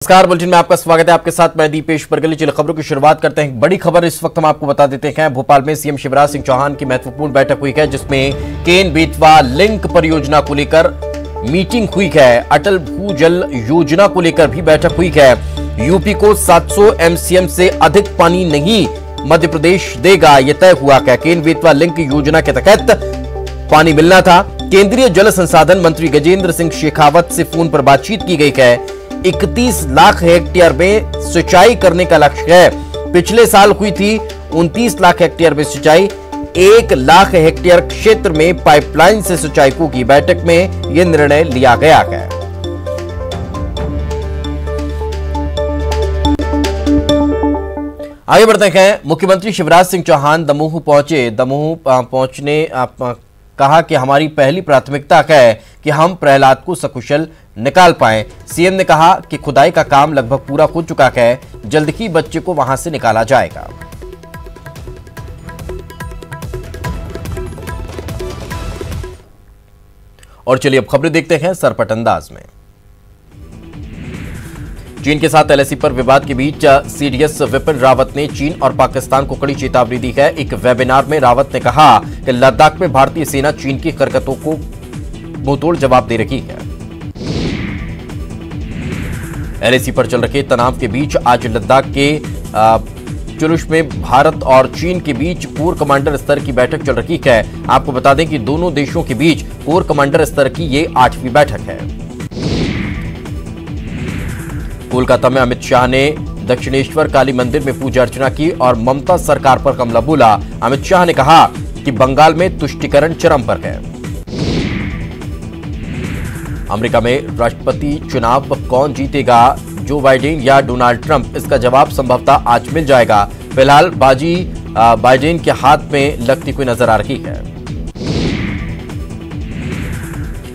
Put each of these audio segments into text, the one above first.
नमस्कार, बुलेटिन में आपका स्वागत है। आपके साथ मैं दीपेश परगली। चलिए खबरों की शुरुआत करते हैं। बड़ी खबर इस वक्त हम आपको बता देते हैं। भोपाल में सीएम शिवराज सिंह चौहान की महत्वपूर्ण बैठक हुई है, जिसमें केन बेतवा लिंक परियोजना को लेकर मीटिंग हुई है। अटल भूजल योजना को लेकर भी बैठक हुई है। यूपी को 700 एमसीएम से अधिक पानी नहीं मध्य प्रदेश देगा, यह तय हुआ है। केन बेतवा लिंक योजना के तहत पानी मिलना था। केंद्रीय जल संसाधन मंत्री गजेंद्र सिंह शेखावत से फोन पर बातचीत की गई है। 31 लाख हेक्टेयर में सिंचाई करने का लक्ष्य है। पिछले साल हुई थी 29 लाख हेक्टेयर में सिंचाई। 1 लाख हेक्टेयर क्षेत्र में पाइपलाइन से सिंचाई होगी। बैठक में यह निर्णय लिया गया है। आगे बढ़ते हैं। मुख्यमंत्री शिवराज सिंह चौहान दमोह पहुंचे। दमोह पहुंचने कहा कि हमारी पहली प्राथमिकता है कि हम प्रहलाद को सकुशल निकाल पाएं। सीएम ने कहा कि खुदाई का काम लगभग पूरा हो चुका है, जल्द ही बच्चे को वहां से निकाला जाएगा। और चलिए अब खबरें देखते हैं सरपट अंदाज में। चीन के साथ एलएसी पर विवाद के बीच सीडीएस विपिन रावत ने चीन और पाकिस्तान को कड़ी चेतावनी दी है। एक वेबिनार में रावत ने कहा कि लद्दाख में भारतीय सेना चीन की हरकतों को मुंहतोड़ जवाब दे रही है। एलएसी पर चल रहे तनाव के बीच आज लद्दाख के चुरुश में भारत और चीन के बीच कोर कमांडर स्तर की बैठक चल रही है। आपको बता दें कि दोनों देशों के बीच कोर कमांडर स्तर की ये 8वीं बैठक है। कोलकाता में अमित शाह ने दक्षिणेश्वर काली मंदिर में पूजा अर्चना की और ममता सरकार पर हमला बोला। अमित शाह ने कहा कि बंगाल में तुष्टीकरण चरम पर है। अमेरिका में राष्ट्रपति चुनाव कौन जीतेगा, जो बाइडेन या डोनाल्ड ट्रंप, इसका जवाब संभवतः आज मिल जाएगा। फिलहाल बाजी बाइडेन के हाथ में लगती हुई नजर आ रही है।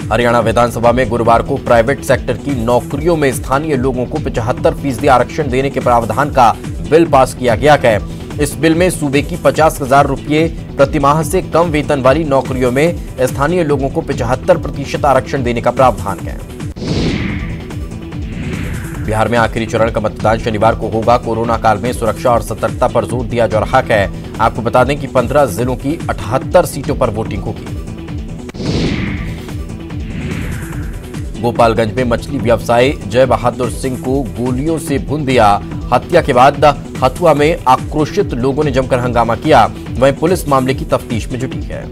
हरियाणा विधानसभा में गुरुवार को प्राइवेट सेक्टर की नौकरियों में स्थानीय लोगों को 75% आरक्षण देने के प्रावधान का बिल पास किया गया है। इस बिल में सूबे की 50,000 रुपये प्रतिमाह से कम वेतन वाली नौकरियों में स्थानीय लोगों को 75% आरक्षण देने का प्रावधान है। बिहार में आखिरी चरण का मतदान शनिवार को होगा। कोरोना काल में सुरक्षा और सतर्कता पर जोर दिया जा रहा है। आपको बता दें कि 15 जिलों की 78 सीटों पर वोटिंग होगी। गोपालगंज में मछली व्यवसायी जय बहादुर सिंह को गोलियों से भून दिया। हत्या के बाद हथुआ में आक्रोशित लोगों ने जमकर हंगामा किया। वहीं पुलिस मामले की तफ्तीश में जुटी है।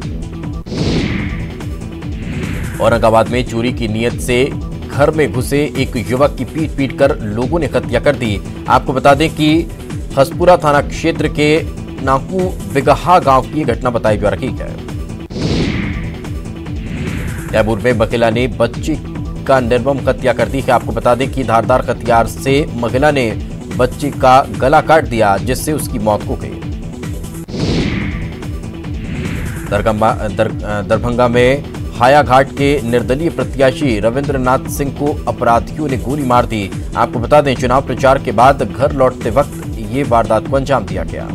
औरंगाबाद में चोरी की नीयत से घर में घुसे एक युवक की पीट कर लोगों ने हत्या कर दी। आपको बता दें कि हसपुरा थाना क्षेत्र के नाकू बिगहा गांव की घटना बताई जा रही है। कैमूर में महिला ने बच्चे का निर्मम हत्या कर दी है। आपको बता दें कि धारदार हथियार से महिला ने बच्चे का गला काट दिया, जिससे उसकी मौत हो गई। दरभंगा में हायाघाट के निर्दलीय प्रत्याशी रविंद्रनाथ सिंह को अपराधियों ने गोली मार दी। आपको बता दें चुनाव प्रचार के बाद घर लौटते वक्त ये वारदात को अंजाम दिया गया।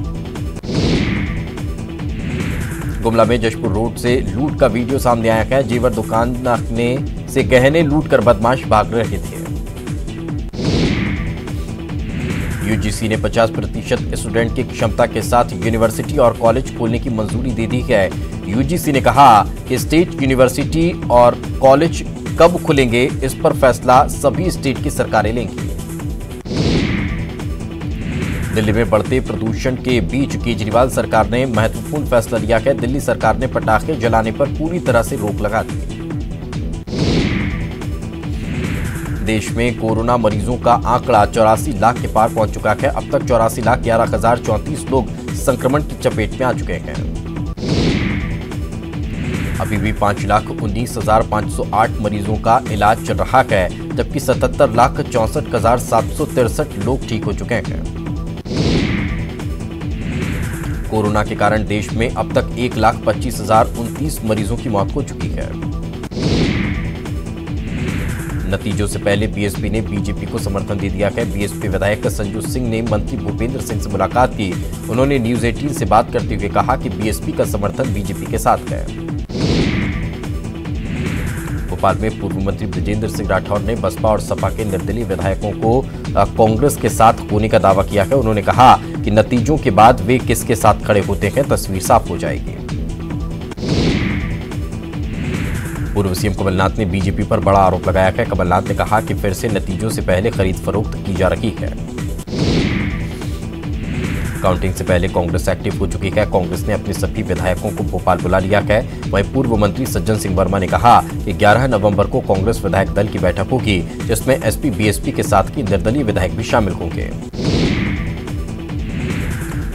गुमला में जशपुर रोड से लूट का वीडियो सामने आया है। जेवर दुकान में से गहने लूटकर बदमाश भाग रहे थे। यूजीसी ने 50% स्टूडेंट की क्षमता के साथ यूनिवर्सिटी और कॉलेज खोलने की मंजूरी दे दी है। यूजीसी ने कहा कि स्टेट यूनिवर्सिटी और कॉलेज कब खुलेंगे, इस पर फैसला सभी स्टेट की सरकारें लेंगी। दिल्ली में बढ़ते प्रदूषण के बीच केजरीवाल सरकार ने महत्वपूर्ण फैसला लिया है। दिल्ली सरकार ने पटाखे जलाने पर पूरी तरह से रोक लगा दी। देश में कोरोना मरीजों का आंकड़ा 84 लाख के पार पहुंच चुका है। अब तक 84,11,034 लोग संक्रमण की चपेट में आ चुके हैं। अभी भी 5,19,508 मरीजों का इलाज चल रहा है, जबकि 77,64,763 लोग ठीक हो चुके हैं। कोरोना के कारण देश में अब तक 1,25,029 मरीजों की मौत हो चुकी है। नतीजों से पहले बीएसपी ने बीजेपी को समर्थन दे दिया है। बीएसपी विधायक संजू सिंह ने मंत्री भूपेंद्र सिंह से मुलाकात की। उन्होंने न्यूज 18 से बात करते हुए कहा कि बीएसपी का समर्थन बीजेपी के साथ है। भोपाल में पूर्व मंत्री बृजेंद्र सिंह राठौर ने बसपा और सपा के निर्दलीय विधायकों को कांग्रेस के साथ होने का दावा किया है। उन्होंने कहा कि नतीजों के बाद वे किसके साथ खड़े होते हैं तस्वीर साफ हो जाएगी। पूर्व सीएम कमलनाथ ने बीजेपी पर बड़ा आरोप लगाया है। कमलनाथ ने कहा कि फिर से नतीजों से पहले खरीद फरोख्त की जा रही है। काउंटिंग से पहले कांग्रेस एक्टिव हो चुकी है। कांग्रेस ने अपने सभी विधायकों को भोपाल बुला लिया है। वहीं पूर्व मंत्री सज्जन सिंह वर्मा ने कहा कि 11 नवंबर को कांग्रेस विधायक दल की बैठक होगी, जिसमें एसपी बीएसपी के साथ ही निर्दलीय विधायक भी शामिल होंगे।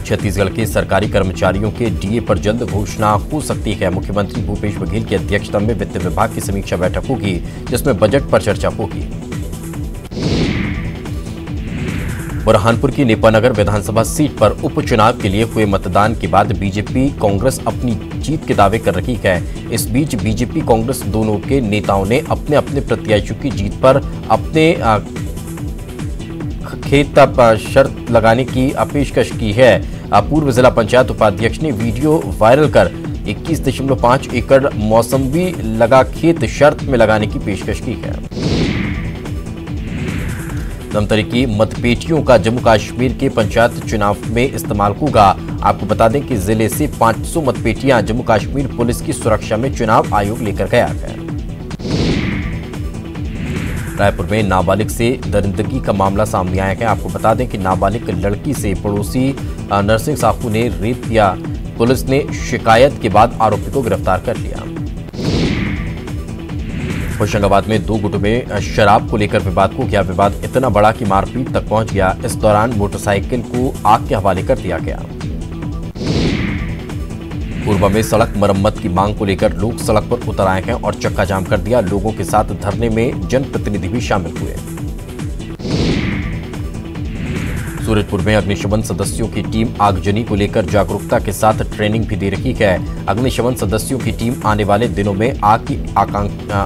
छत्तीसगढ़ के सरकारी कर्मचारियों के डीए पर जल्द घोषणा हो सकती है। मुख्यमंत्री भूपेश बघेल की अध्यक्षता में वित्त विभाग की समीक्षा बैठक होगी, जिसमें बजट पर चर्चा होगी। बुरहानपुर की नेपानगर विधानसभा सीट पर उपचुनाव के लिए हुए मतदान के बाद बीजेपी कांग्रेस अपनी जीत के दावे कर रही है। इस बीच बीजेपी कांग्रेस दोनों के नेताओं ने अपने अपने प्रत्याशियों की जीत पर अपने खेत शर्त लगाने की पेशकश की है। पूर्व जिला पंचायत उपाध्यक्ष ने वीडियो वायरल कर 21.5 एकड़ मौसम्बी लगा खेत शर्त में लगाने की पेशकश की है। धमतरी की मतपेटियों का जम्मू कश्मीर के पंचायत चुनाव में इस्तेमाल होगा। आपको बता दें कि जिले से 500 मतपेटियां जम्मू कश्मीर पुलिस की सुरक्षा में चुनाव आयोग लेकर गया है। रायपुर में नाबालिग से दरिंदगी का मामला सामने आया है। आपको बता दें कि नाबालिग लड़की से पड़ोसी नरसिंह साहू ने रेप किया। पुलिस ने शिकायत के बाद आरोपी को गिरफ्तार कर लिया। होशंगाबाद में दो गुटों में शराब को लेकर विवाद हो गया। विवाद इतना बड़ा कि मारपीट तक पहुंच गया। इस दौरान मोटरसाइकिल को आग के हवाले कर दिया गया। पूर्व में सड़क मरम्मत की मांग को लेकर लोग सड़क पर उतर आए हैं और चक्का जाम कर दिया। लोगों के साथ धरने में जनप्रतिनिधि भी शामिल हुए। सूरजपुर में अग्निशमन सदस्यों की टीम आगजनी को लेकर जागरूकता के साथ ट्रेनिंग भी दे रही है। अग्निशमन सदस्यों की टीम आने वाले दिनों में आग की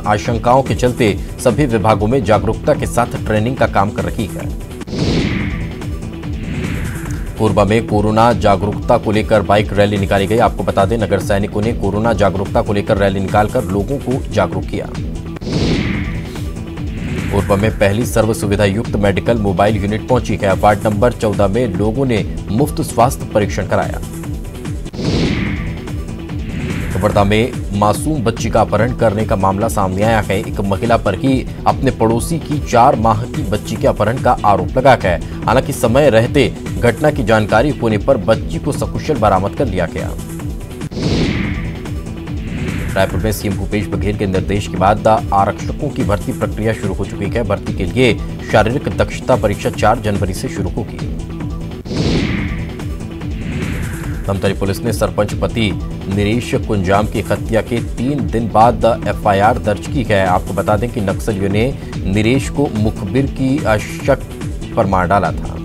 आशंकाओं के चलते सभी विभागों में जागरूकता के साथ ट्रेनिंग का काम कर रही है। पूर्व में कोरोना जागरूकता को लेकर बाइक रैली निकाली गई। आपको बता दें, नगर सैनिकों ने कोरोना जागरूकता को लेकर रैली निकालकर लोगों को जागरूक किया। पूर्व में पहली सर्व सुविधा युक्त मेडिकल मोबाइल यूनिट पहुंची है। वार्ड नंबर 14 में लोगों ने मुफ्त स्वास्थ्य परीक्षण कराया। कवर्धा में मासूम बच्ची का अपहरण करने का मामला सामने आया है। एक महिला पर ही अपने पड़ोसी की 4 माह की बच्ची के अपहरण का आरोप लगा है। हालांकि समय रहते घटना की जानकारी होने पर बच्ची को सकुशल बरामद कर लिया गया। रायपुर में सीएम भूपेश बघेल के निर्देश के बाद आरक्षकों की भर्ती प्रक्रिया शुरू हो चुकी है। भर्ती के लिए शारीरिक दक्षता परीक्षा 4 जनवरी से शुरू होगी। धमतरी पुलिस ने सरपंच पति नरेश कुंजाम की हत्या के 3 दिन बाद एफआईआर दर्ज की है। आपको बता दें कि नक्सलियों ने नरेश को मुखबिर की शक पर मार डाला था।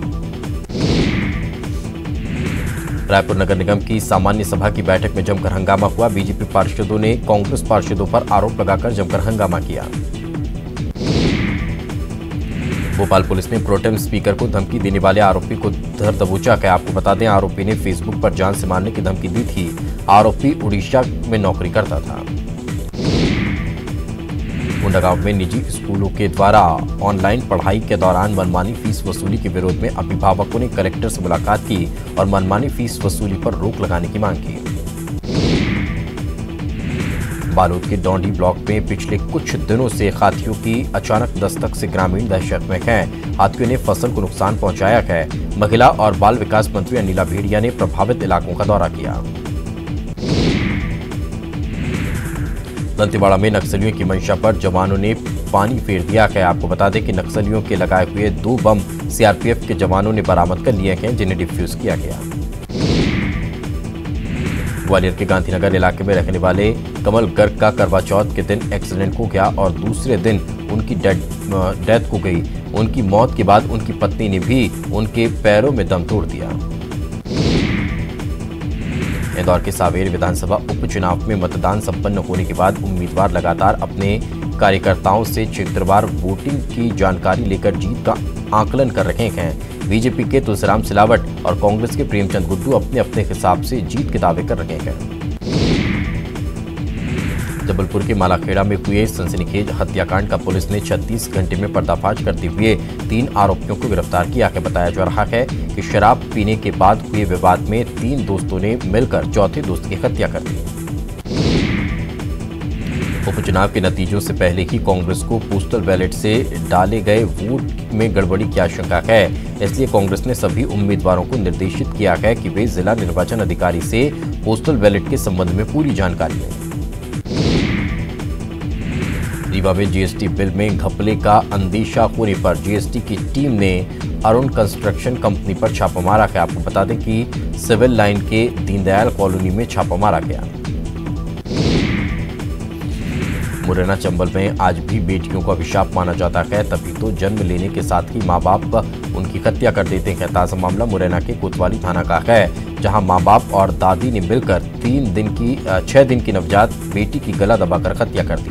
रायपुर नगर निगम की सामान्य सभा की बैठक में जमकर हंगामा हुआ। बीजेपी पार्षदों ने कांग्रेस पार्षदों पर आरोप लगाकर जमकर हंगामा किया। भोपाल पुलिस ने प्रोटेम स्पीकर को धमकी देने वाले आरोपी को धर दबोचा है। आपको बता दें, आरोपी ने फेसबुक पर जान से मारने की धमकी दी थी। आरोपी उड़ीसा में नौकरी करता था। मुंडागांव में निजी स्कूलों के द्वारा ऑनलाइन पढ़ाई के दौरान मनमानी फीस वसूली के विरोध में अभिभावकों ने कलेक्टर से मुलाकात की और मनमानी फीस वसूली पर रोक लगाने की मांग की। बालोद के डौंडी ब्लॉक में पिछले कुछ दिनों से हाथियों की अचानक दस्तक से ग्रामीण दहशत में हैं। हाथियों ने फसल को नुकसान पहुंचाया है। महिला और बाल विकास मंत्री अनिला भेड़िया ने प्रभावित इलाकों का दौरा किया। दंतेवाड़ा में नक्सलियों की मंशा पर जवानों ने पानी फेर दिया है। आपको बता दें कि नक्सलियों के लगाए हुए 2 बम सीआरपीएफ के जवानों ने बरामद कर लिए हैं, जिन्हें डिफ्यूज किया गया। ग्वालियर के गांधीनगर इलाके में रहने वाले कमल गर्ग का करवा चौथ के दिन एक्सीडेंट हो गया और दूसरे दिन उनकी डेथ हो गई। उनकी मौत के बाद उनकी पत्नी ने भी उनके पैरों में दम तोड़ दिया। इंदौर के सांवेर विधानसभा उपचुनाव में मतदान संपन्न होने के बाद उम्मीदवार लगातार अपने कार्यकर्ताओं से क्षेत्रवार वोटिंग की जानकारी लेकर जीत का आकलन कर रहे हैं। बीजेपी के तुलसीराम सिलावट और कांग्रेस के प्रेमचंद गुड्डू अपने अपने हिसाब से जीत के दावे कर रहे हैं। जबलपुर के मालाखेड़ा में हुए सनसनीखेज हत्याकांड का पुलिस ने 36 घंटे में पर्दाफाश करते हुए 3 आरोपियों को गिरफ्तार किया है। बताया जा रहा है कि शराब पीने के बाद हुए विवाद में 3 दोस्तों ने मिलकर चौथे दोस्त की हत्या कर दी। उपचुनाव के नतीजों से पहले ही कांग्रेस को पोस्टल बैलेट से डाले गए वोट में गड़बड़ी की आशंका है। इसलिए कांग्रेस ने सभी उम्मीदवारों को निर्देशित किया है कि वे जिला निर्वाचन अधिकारी से पोस्टल बैलेट के संबंध में पूरी जानकारी लें। रीवा में जीएसटी बिल में घपले का अंदेशा होने पर जीएसटी की टीम ने अरुण कंस्ट्रक्शन कंपनी पर छापा मारा है। आपको बता दें कि सिविल लाइन के दीनदयाल कॉलोनी में छापा मारा गया। मुरैना चंबल में आज भी बेटियों को अभिशाप माना जाता है, तभी तो जन्म लेने के साथ ही मां बाप उनकी हत्या कर देते हैं। ताजा मामला मुरैना के कोतवाली थाना का है, जहां मां बाप और दादी ने मिलकर 6 दिन की नवजात बेटी की गला दबाकर हत्या कर दी।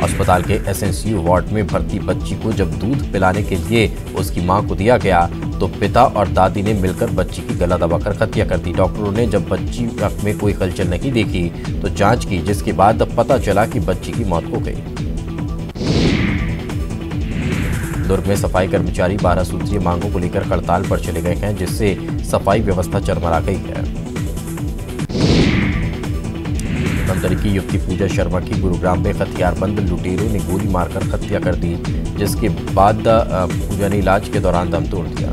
अस्पताल के एसएनसीयू वार्ड में भर्ती बच्ची को जब दूध पिलाने के लिए उसकी मां को दिया गया तो पिता और दादी ने मिलकर बच्ची की गला दबाकर हत्या कर दी। डॉक्टरों ने जब बच्ची में कोई हलचल नहीं देखी तो जांच की, जिसके बाद पता चला कि बच्ची की मौत हो गई। दुर्ग में सफाई कर्मचारी 12 सूत्रीय मांगों को लेकर हड़ताल पर चले गए हैं, जिससे सफाई व्यवस्था चरमरा गई है। धमतरी की युवती पूजा शर्मा की गुरुग्राम में हथियारबंद लुटेरों ने गोली मारकर हत्या कर दी, जिसके बाद पूजा ने इलाज के दौरान दम तोड़ दिया।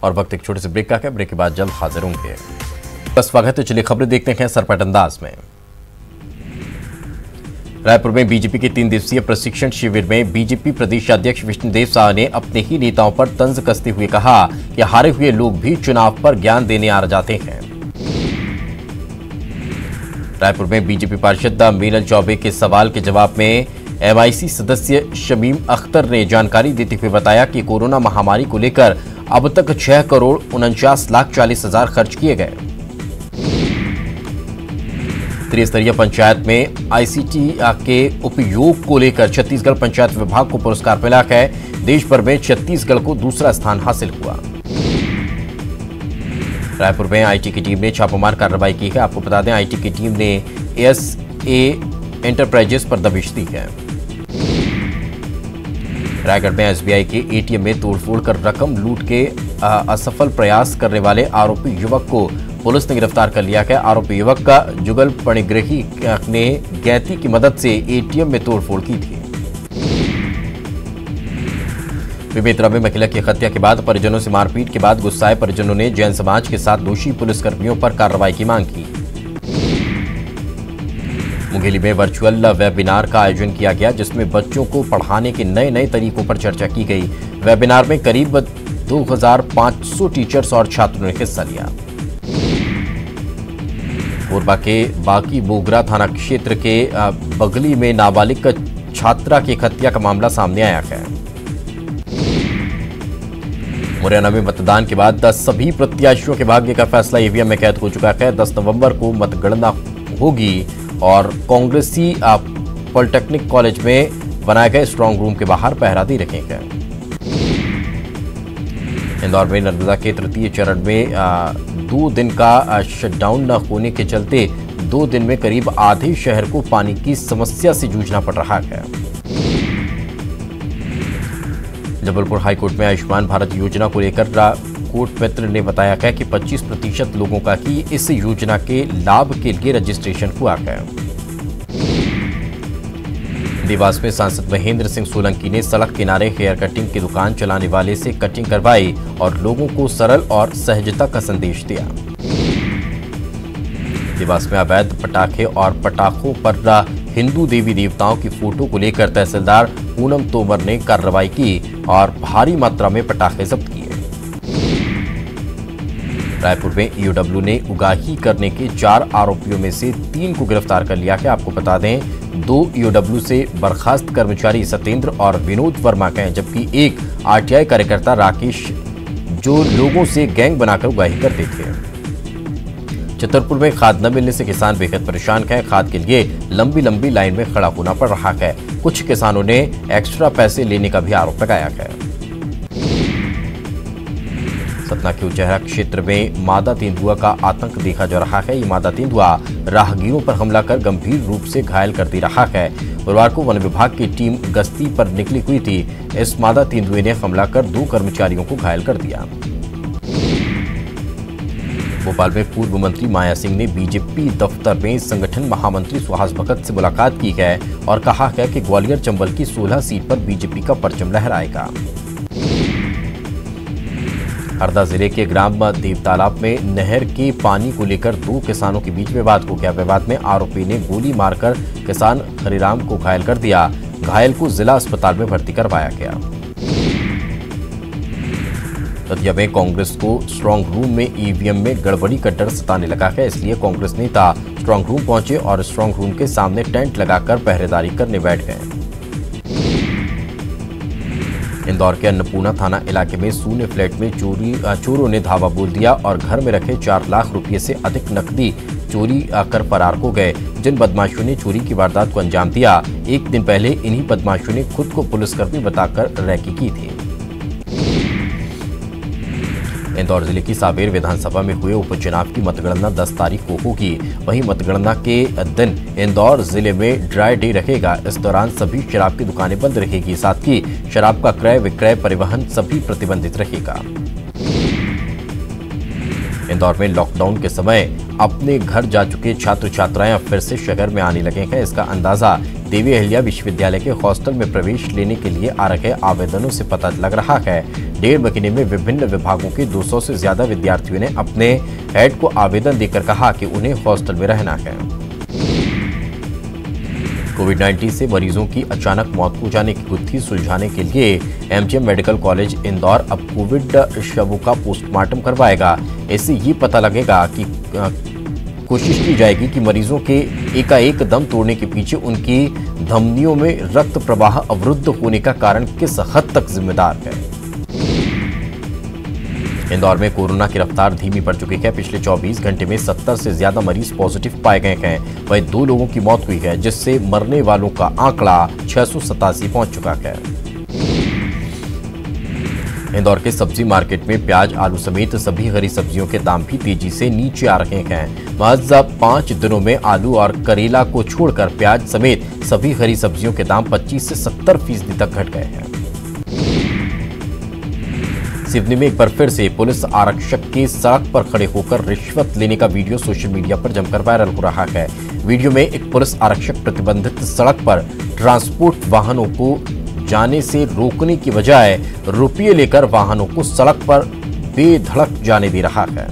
और वक्त एक छोटे से ब्रेक का है, ब्रेक के बाद जल्द हाजिर होंगे। बस स्वागत है, चलिए खबरें देखते हैं सरपट अंदाज में। रायपुर में बीजेपी के 3 दिवसीय प्रशिक्षण शिविर में बीजेपी प्रदेश अध्यक्ष विष्णुदेव साय ने अपने ही नेताओं पर तंज कसते हुए कहा कि हारे हुए लोग भी चुनाव पर ज्ञान देने आ जाते हैं। रायपुर में बीजेपी पार्षद मीनल चौबे के सवाल के जवाब में एमआईसी सदस्य शमीम अख्तर ने जानकारी देते हुए बताया कि कोरोना महामारी को लेकर अब तक 6,49,40,000 खर्च किए गए। त्रिस्तरीय पंचायत में आईसीटी के उपयोग को लेकर छत्तीसगढ़ पंचायत विभाग को पुरस्कार मिला है। देश भर में छत्तीसगढ़ को दूसरा स्थान हासिल हुआ। रायपुर में आईटी की टीम ने छापामार कार्रवाई की है। आपको बता दें, आईटी की टीम ने एसए एंटरप्राइजेस पर दबिश दी है। रायगढ़ में एसबीआई के एटीएम में तोड़फोड़ कर रकम लूट के असफल प्रयास करने वाले आरोपी युवक को पुलिस ने गिरफ्तार कर लिया है। आरोपी युवक का जुगल पणिग्रही ने गैती की मदद से एटीएम में तोड़फोड़ की थी। बेमेतरा में महिला की हत्या के बाद परिजनों से मारपीट के बाद गुस्साए परिजनों ने जैन समाज के साथ दोषी पुलिसकर्मियों पर कार्रवाई की मांग की। मुंगेली में वर्चुअल वेबिनार का आयोजन किया गया, जिसमें बच्चों को पढ़ाने के नए तरीकों पर चर्चा की गई। वेबिनार में करीब 2500 टीचर्स और छात्रों ने हिस्सा लिया। कोरबा के बाकी बोगरा थाना क्षेत्र के बगली में नाबालिग छात्रा की हत्या का मामला सामने आया है। मुरैना में मतदान के बाद 10 सभी प्रत्याशियों के भाग्य का फैसला ईवीएम में कैद हो चुका है। 10 नवंबर को मतगणना होगी और कांग्रेसी पॉलिटेक्निक कॉलेज में बनाए गए स्ट्रांग रूम के बाहर पहरादी रखेंगे। इंदौर में नर्मदा के तृतीय चरण में 2 दिन का शटडाउन न होने के चलते 2 दिन में करीब आधे शहर को पानी की समस्या से जूझना पड़ रहा है। जबलपुर हाईकोर्ट में आयुष्मान भारत योजना को लेकर कोर्ट मित्र ने बताया है कि 25% लोगों का ही इस योजना के लाभ के लिए रजिस्ट्रेशन हुआ है। देवास में सांसद महेंद्र सिंह सोलंकी ने सड़क किनारे हेयर कटिंग की दुकान चलाने वाले से कटिंग करवाई और लोगों को सरल और सहजता का संदेश दिया। देवास में अवैध पटाखे और पटाखों पर हिंदू देवी देवताओं की फोटो को लेकर तहसीलदार पूनम तोमर ने कार्रवाई की और भारी मात्रा में पटाखे जब्त किए। रायपुर में ईओडब्ल्यू ने उगाही करने के 4 आरोपियों में से 3 को गिरफ्तार कर लिया है। आपको बता दें, 2 ईओडब्ल्यू से बर्खास्त कर्मचारी सत्येंद्र और विनोद वर्मा हैं, जबकि एक आरटीआई कार्यकर्ता राकेश जो लोगों से गैंग बनाकर उगाही करते थे। छतरपुर में खाद न मिलने से किसान बेहद परेशान हैं। खाद के लिए लंबी लाइन में खड़ा होना पड़ रहा है। कुछ किसानों ने एक्स्ट्रा पैसे लेने का भी आरोप लगाया है। सतना के उचेहरा क्षेत्र में मादा तेंदुआ का आतंक देखा जा रहा है। ये मादा तेंदुआ राहगीरों पर हमला कर गंभीर रूप से घायल कर दे रहा है। बुधवार को वन विभाग की टीम गश्ती पर निकली हुई थी। इस मादा तेंदुए ने हमला कर 2 कर्मचारियों को घायल कर दिया। भोपाल में पूर्व मंत्री माया सिंह ने बीजेपी दफ्तर में संगठन महामंत्री सुहास भगत से मुलाकात की है और कहा है कि ग्वालियर चंबल की 16 सीट पर बीजेपी का परचम लहराएगा। हरदा जिले के ग्राम देवतालाब में नहर के पानी को लेकर 2 किसानों के बीच विवाद हो गया। विवाद में आरोपी ने गोली मारकर किसान हरिराम को घायल कर दिया। घायल को जिला अस्पताल में भर्ती करवाया गया। दतिया में कांग्रेस को स्ट्रांग रूम में ईवीएम में गड़बड़ी का डर सताने लगा है, इसलिए कांग्रेस नेता स्ट्रांग रूम पहुंचे और स्ट्रांग रूम के सामने टेंट लगाकर पहरेदारी करने बैठ गए। इंदौर के अन्नपूर्णा थाना इलाके में शून्य फ्लैट में चोरों ने धावा बोल दिया और घर में रखे 4 लाख रुपए से अधिक नकदी चोरी कर फरार हो गए। जिन बदमाशों ने चोरी की वारदात को अंजाम दिया, एक दिन पहले इन्हीं बदमाशों ने खुद को पुलिसकर्मी बताकर रैकी की थी। इंदौर जिले की सावेर विधानसभा में हुए उपचुनाव की मतगणना 10 तारीख को होगी। वहीं मतगणना के दिन इंदौर जिले में ड्राई डे रहेगा। इस दौरान सभी शराब की दुकानें बंद रहेगी। साथ ही शराब का क्रय विक्रय परिवहन सभी प्रतिबंधित रहेगा। इंदौर में लॉकडाउन के समय अपने घर जा चुके छात्र छात्राएं अब फिर से शहर में आने लगे हैं। इसका अंदाजा देवी अहिल्या विश्वविद्यालय के हॉस्टल में प्रवेश लेने के लिए आ रहे आवेदनों से पता लग रहा है। 1.5 महीने में विभिन्न विभागों के 200 से ज्यादा विद्यार्थियों ने अपने हेड को आवेदन देकर कहा कि उन्हें हॉस्टल में रहना है। कोविड-19 से मरीजों की अचानक मौत हो जाने की गुत्थी सुलझाने के लिए एमजीएम मेडिकल कॉलेज इंदौर अब कोविड शवों का पोस्टमार्टम करवाएगा। इससे ये पता लगेगा कि कोशिश की जाएगी कि मरीजों के एकाएक दम तोड़ने के पीछे उनकी धमनियों में रक्त प्रवाह अवरुद्ध होने का कारण किस हद तक जिम्मेदार है। इंदौर में कोरोना की रफ्तार धीमी पड़ चुकी है। पिछले 24 घंटे में 70 से ज्यादा मरीज पॉजिटिव पाए गए हैं। वहीं 2 लोगों की मौत हुई है, जिससे मरने वालों का आंकड़ा 687 पहुंच चुका है। इंदौर के सब्जी मार्केट में प्याज, आलू समेत सभी हरी सब्जियों के दाम भी तेजी से नीचे आ रहे हैं। महज 5 दिनों में आलू और करेला को छोड़कर प्याज समेत सभी हरी सब्जियों के दाम 25 से 70% तक घट गए हैं। सिवनी में एक बार फिर से पुलिस आरक्षक के सड़क पर खड़े होकर रिश्वत लेने का वीडियो सोशल मीडिया पर जमकर वायरल हो रहा है। वीडियो में एक पुलिस आरक्षक प्रतिबंधित सड़क पर ट्रांसपोर्ट वाहनों को जाने से रोकने की बजाय रुपये लेकर वाहनों को सड़क पर बेधड़क जाने दे रहा है।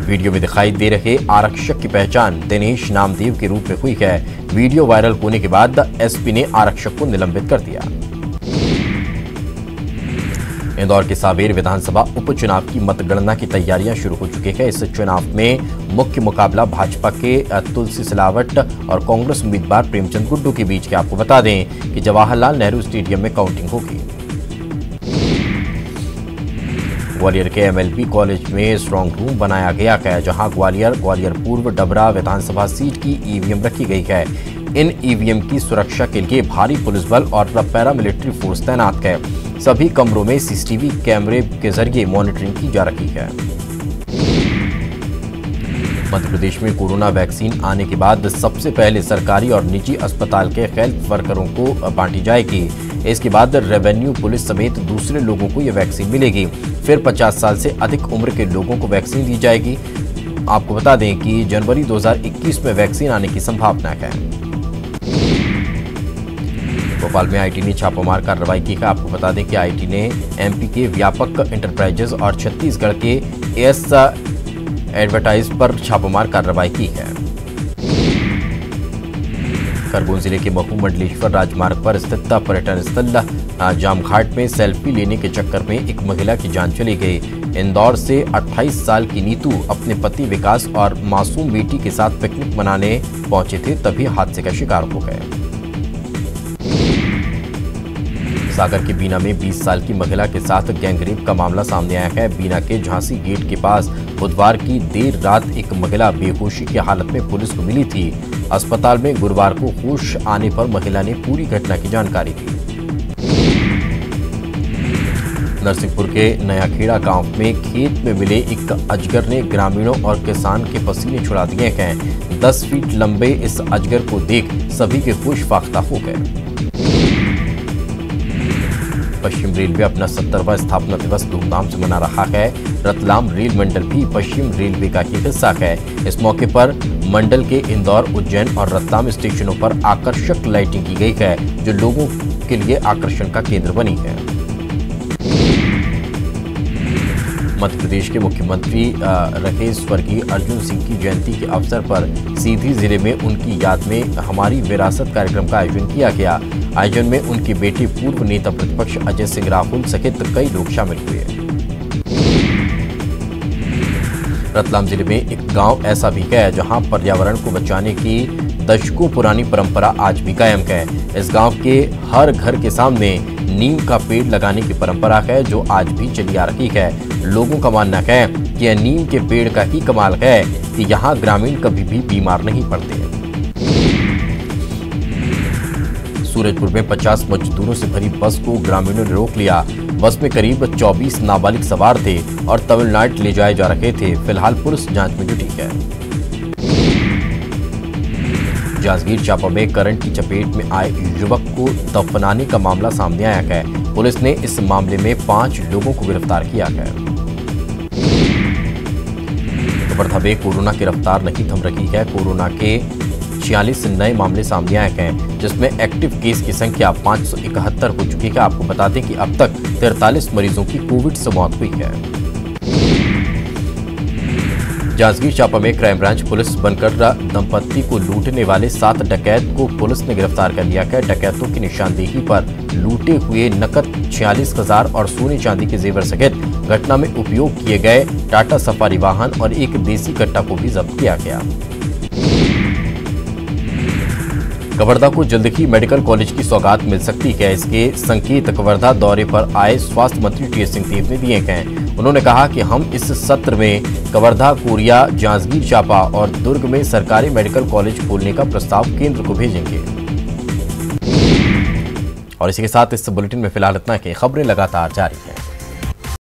वीडियो में दिखाई दे रहे आरक्षक की पहचान दिनेश नामदेव के रूप में हुई है। वीडियो वायरल होने के बाद एसपी ने आरक्षक को निलंबित कर दिया। इंदौर के सावेर विधानसभा उपचुनाव की मतगणना की तैयारियां शुरू हो चुकी है। इस चुनाव में मुख्य मुकाबला भाजपा के तुलसी सिलावट और कांग्रेस उम्मीदवार प्रेमचंद गुड्डू के बीच है। आपको बता दें कि जवाहरलाल नेहरू स्टेडियम में काउंटिंग होगी। ग्वालियर के एमएलबी कॉलेज में स्ट्रांग रूम बनाया गया है, जहां ग्वालियर पूर्व डबरा विधानसभा सीट की ईवीएम रखी गई है। इन ईवीएम की सुरक्षा के लिए भारी पुलिस बल और पैरामिलिट्री फोर्स तैनात है। सभी कमरों में सीसीटीवी कैमरे के जरिए मॉनिटरिंग की जा रही है। मध्य प्रदेश में कोरोना वैक्सीन आने के बाद सबसे पहले सरकारी और निजी अस्पताल के हेल्थ वर्करों को बांटी जाएगी। इसके बाद रेवेन्यू, पुलिस समेत दूसरे लोगों को यह वैक्सीन मिलेगी। फिर 50 साल से अधिक उम्र के लोगों को वैक्सीन दी जाएगी। आपको बता दें कि जनवरी 2021 में वैक्सीन आने की संभावना है। भोपाल में आईटी ने छापामार कार्रवाई की है। आपको बता दें कि आईटी ने एमपी के व्यापक इंटरप्राइजेज और छत्तीसगढ़ के एस एडवर्टाइज पर छापामार कार्रवाई की है। खरगोन जिले के महू मंडलेश्वर राजमार्ग पर स्थित पर्यटन स्थल जामघाट में सेल्फी लेने के चक्कर में एक महिला की जान चली गई। इंदौर से 28 साल की नीतू अपने पति विकास और मासूम बेटी के साथ पिकनिक मनाने पहुंचे थे, तभी हादसे का शिकार हो गए। सागर के बीना में 20 साल की महिला के साथ गैंगरेप का मामला सामने आया है। बीना के झांसी गेट के पास बुधवार की देर रात एक महिला बेहोशी की हालत में पुलिस को मिली थी। अस्पताल में गुरुवार को होश आने पर महिला ने पूरी घटना की जानकारी दी। नरसिंहपुर के नयाखेड़ा गांव में खेत में मिले एक अजगर ने ग्रामीणों और किसान के पसीने छुड़ा दिए हैं। 10 फीट लंबे इस अजगर को देख सभी के होश फाख्ता हो गए। पश्चिम रेलवे अपना 70वां स्थापना दिवस धूमधाम से मना रहा है। रतलाम रेल मंडल भी पश्चिम रेलवे का ही हिस्सा है। इस मौके पर मंडल के इंदौर, उज्जैन और रतलाम स्टेशनों पर आकर्षक लाइटिंग की गई है, जो लोगों के लिए आकर्षण का केंद्र बनी है। मध्य प्रदेश के मुख्यमंत्री रहे स्वर्गीय अर्जुन सिंह की जयंती के अवसर पर सीधी जिले में उनकी याद में हमारी विरासत कार्यक्रम का आयोजन किया गया। आयोजन में उनके बेटे पूर्व नेता प्रतिपक्ष अजय सिंह राहुल सहित कई लोग शामिल हुए। रतलाम जिले में एक गांव ऐसा भी है जहां पर्यावरण को बचाने की दशकों पुरानी परंपरा आज भी कायम है। इस गांव के हर घर के सामने नीम का पेड़ लगाने की परंपरा है, जो आज भी चली आ रही है। लोगों का मानना है कि यह नीम के पेड़ का ही कमाल है कि यहाँ ग्रामीण कभी भी बीमार नहीं पड़ते। सूरजपुर में 50 मजदूरों से भरी बस को ग्रामीणों ने रोक लिया। बस में करीब 24 नाबालिग सवार थे और तमिलनाडु ले जाए जा रहे थे। फिलहाल पुलिस जांच में जुटी है। जांजगीर चांपा में करंट की चपेट में आए युवक को दफनाने का मामला सामने आया है। पुलिस ने इस मामले में 5 लोगों को गिरफ्तार किया है। कवर्धा में कोरोना की रफ्तार नहीं थम रही है। कोरोना के 46 नए मामले सामने आए हैं, जिसमें एक्टिव केस की संख्या 571 हो चुकी है। आपको बता दें कि अब तक 43 मरीजों की कोविड से मौत हुई है। जांजगीर चांपा में क्राइम ब्रांच पुलिस बनकर दंपत्ति को लूटने वाले 7 डकैत को पुलिस ने गिरफ्तार कर लिया है। डकैतों की निशानदेही पर लूटे हुए नकद 46,000 और सोने चांदी के जेवर सहित घटना में उपयोग किए गए टाटा सफारी वाहन और एक देसी कट्टा को भी जब्त किया गया। कवर्धा को जल्द ही मेडिकल कॉलेज की सौगात मिल सकती है। इसके संकेत कवर्धा दौरे पर आए स्वास्थ्य मंत्री टी.एस. सिंहदेव ने दिए हैं। उन्होंने कहा कि हम इस सत्र में कवर्धा, कोरिया, जांजगीर चांपा और दुर्ग में सरकारी मेडिकल कॉलेज खोलने का प्रस्ताव केंद्र को भेजेंगे। और इसी के साथ इस बुलेटिन में फिलहाल इतना ही। खबरें लगातार जारी हैं।